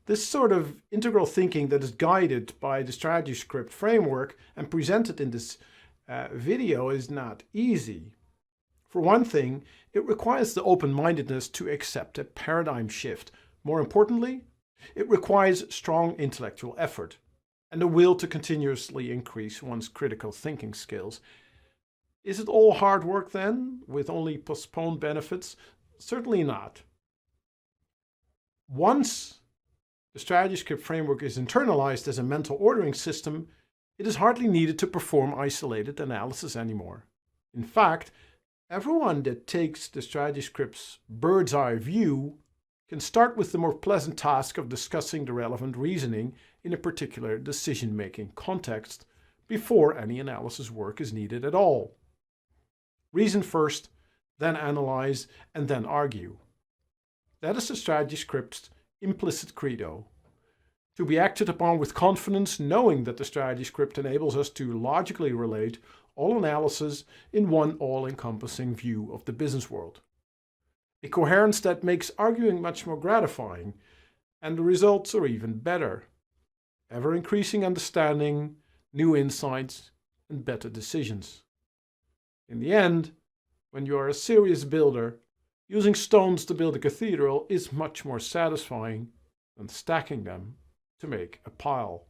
This sort of integral thinking that is guided by the strategy script framework and presented in this video is not easy. For one thing, it requires the open-mindedness to accept a paradigm shift. More importantly, it requires strong intellectual effort and the will to continuously increase one's critical thinking skills. Is it all hard work then, with only postponed benefits? Certainly not. Once the strategy script framework is internalized as a mental ordering system, it is hardly needed to perform isolated analysis anymore. In fact, everyone that takes the strategy script's bird's eye view can start with the more pleasant task of discussing the relevant reasoning in a particular decision-making context before any analysis work is needed at all. Reason first, then analyze, and then argue. That is the strategy script's implicit credo. To be acted upon with confidence, knowing that the strategy script enables us to logically relate all analysis in one all-encompassing view of the business world. A coherence that makes arguing much more gratifying, and the results are even better. Ever-increasing understanding, new insights, and better decisions. In the end, when you are a serious builder, using stones to build a cathedral is much more satisfying than stacking them to make a pile.